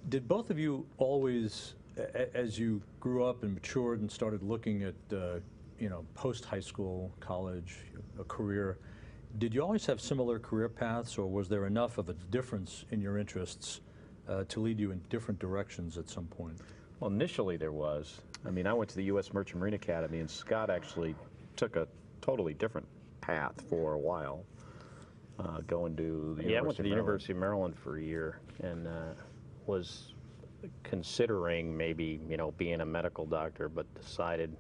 Did both of you always, as you grew up and matured and started looking at, post-high school, college, a career, did you always have similar career paths, or was there enough of a difference in your interests to lead you in different directions at some point? Well, initially there was. I mean, I went to the U.S. Merchant Marine Academy, and Scott actually took a totally different path for a while, going to the Yeah, I went to the Maryland. University of Maryland for a year and was considering maybe, being a medical doctor, but decided,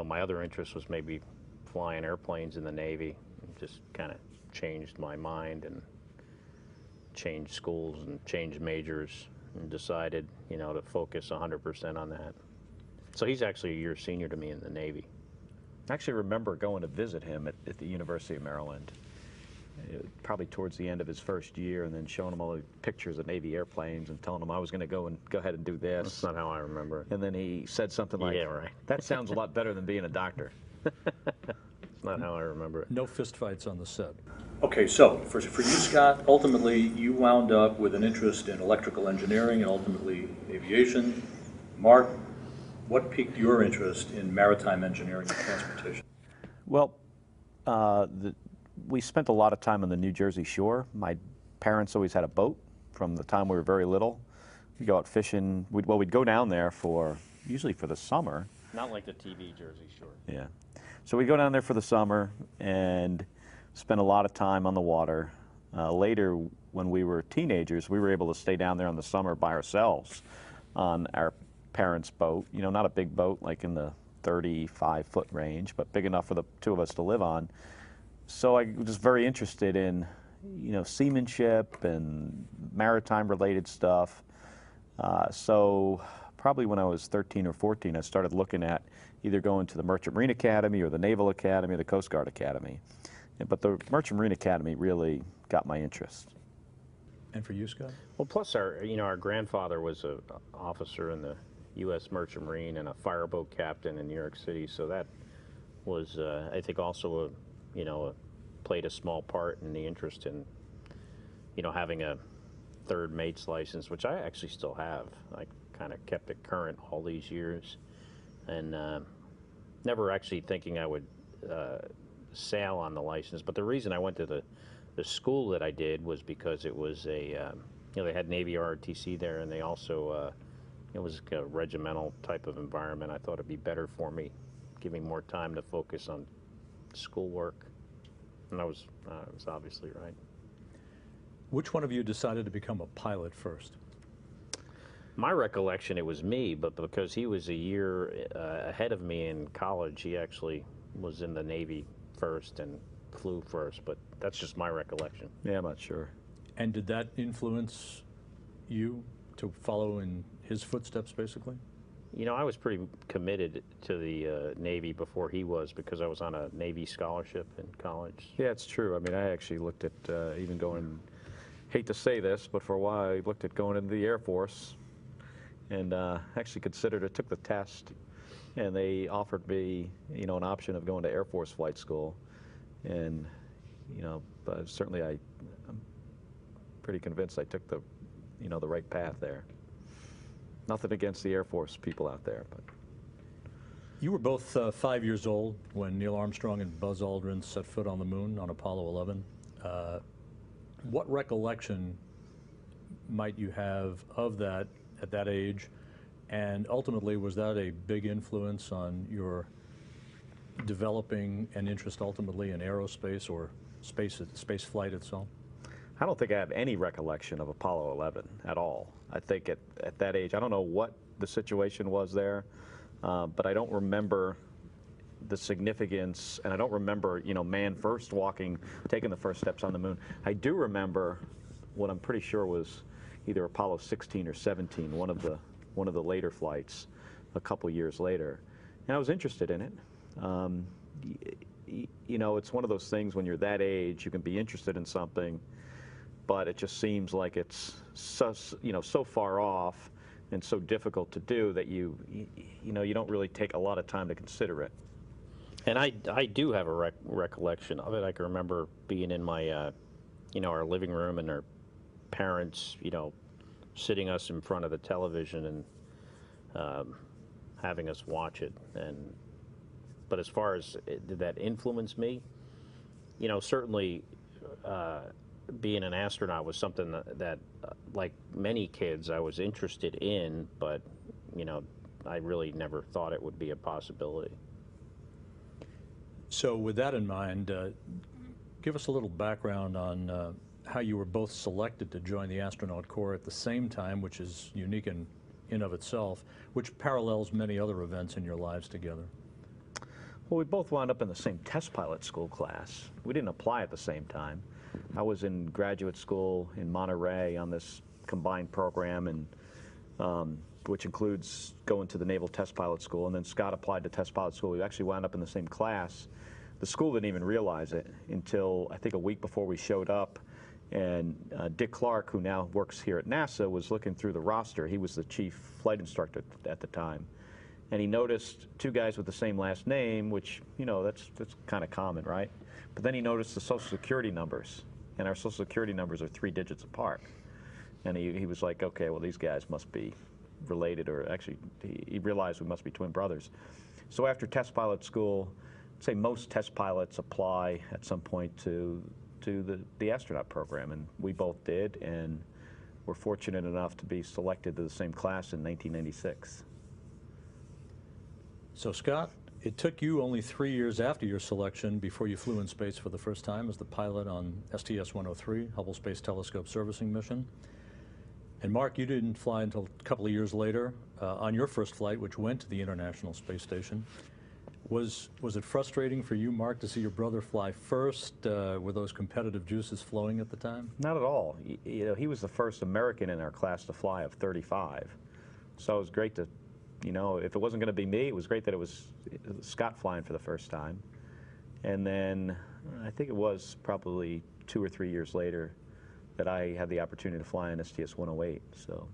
my other interest was maybe flying airplanes in the Navy. Just kind of changed my mind and changed schools and changed majors and decided, to focus 100% on that. So he's actually a year senior to me in the Navy. I actually remember going to visit him at the University of Maryland, probably towards the end of his first year, and then showing him all the pictures of Navy airplanes and telling him I was going to go ahead and do this. That's not how I remember it. And then he said something like, Yeah, right. "That sounds a lot better than being a doctor." It's not how I remember it. No fistfights on the set. Okay, so for you, Scott, ultimately you wound up with an interest in electrical engineering and ultimately aviation. Mark, what piqued your interest in maritime engineering and transportation? Well, we spent a lot of time on the New Jersey shore. My parents always had a boat from the time we were very little. We'd go out fishing. We'd go down there usually for the summer. Not like the TV Jersey Shore. Yeah. So we'd go down there for the summer and spend a lot of time on the water. Later, when we were teenagers, we were able to stay down there in the summer by ourselves on our parents' boat. Not a big boat like in the 35-foot range, but big enough for the two of us to live on. So I was very interested in, seamanship and maritime-related stuff. So probably when I was 13 or 14, I started looking at either going to the Merchant Marine Academy or the Naval Academy or the Coast Guard Academy. But the Merchant Marine Academy really got my interest. And for you, Scott? Well, plus our grandfather was an officer in the U.S. Merchant Marine and a fireboat captain in New York City, so that was, I think, also played a small part in the interest in, having a third mate's license, which I actually still have. I kind of kept it current all these years, and never actually thinking I would sail on the license. But the reason I went to the school that I did was because it was they had Navy ROTC there, and they also it was a regimental type of environment. I thought it'd be better for me, giving more time to focus on schoolwork, and I was obviously right. Which one of you decided to become a pilot first? My recollection, it was me, but because he was a year ahead of me in college, he actually was in the Navy first and flew first, but that's just my recollection. Yeah, I'm not sure. And did that influence you to follow in his footsteps, basically? I was pretty committed to the Navy before he was, because I was on a Navy scholarship in college. Yeah, it's true. I mean, I actually looked at even going, hate to say this, but for a while I looked at going into the Air Force, and actually considered it, took the test, and they offered me, an option of going to Air Force flight school. And, but certainly I'm pretty convinced I took the right path there. Nothing against the Air Force people out there, but. You were both 5 years old when Neil Armstrong and Buzz Aldrin set foot on the moon on Apollo 11. What recollection might you have of that at that age? And ultimately, was that a big influence on your developing an interest ultimately in aerospace or space flight itself? I don't think I have any recollection of Apollo 11 at all. I think at that age, I don't know what the situation was there, but I don't remember the significance, and I don't remember, man first taking the first steps on the moon. I do remember what I'm pretty sure was either Apollo 16 or 17, one of the later flights, a couple years later, and I was interested in it. It's one of those things when you're that age, you can be interested in something, but it just seems like it's so far off and so difficult to do that you don't really take a lot of time to consider it. And I do have a recollection of it. I can remember being in my, our living room, and our parents, sitting us in front of the television and having us watch it. But as far as did that influence me, you know, certainly being an astronaut was something that like many kids, I was interested in, but, you know, I really never thought it would be a possibility. So with that in mind, give us a little background on how you were both selected to join the astronaut corps at the same time, which is unique in of itself, which parallels many other events in your lives together. Well, we both wound up in the same test pilot school class. We didn't apply at the same time. I was in graduate school in Monterey on this combined program, and which includes going to the Naval Test Pilot School, and then Scott applied to Test Pilot School. We actually wound up in the same class. The school didn't even realize it until I think a week before we showed up, and Dick Clark, who now works here at NASA, was looking through the roster. He was the chief flight instructor at the time. And he noticed two guys with the same last name, which, you know, that's kind of common, right? But then he noticed the Social Security numbers, and our Social Security numbers are 3 digits apart. And he was like, okay, well, these guys must be related, or actually, he realized we must be twin brothers. So after test pilot school, I'd say most test pilots apply at some point to the astronaut program, and we both did, and were fortunate enough to be selected to the same class in 1996. So Scott, it took you only 3 years after your selection before you flew in space for the first time as the pilot on STS-103, Hubble Space Telescope Servicing Mission. And Mark, you didn't fly until a couple of years later on your first flight, which went to the International Space Station. Was it frustrating for you, Mark, to see your brother fly first? Were those competitive juices flowing at the time? Not at all. You know, he was the first American in our class to fly of 35. So it was great to, you know, if it wasn't going to be me, it was great that it was Scott flying for the first time. And then I think it was probably 2 or 3 years later that I had the opportunity to fly on STS-108. So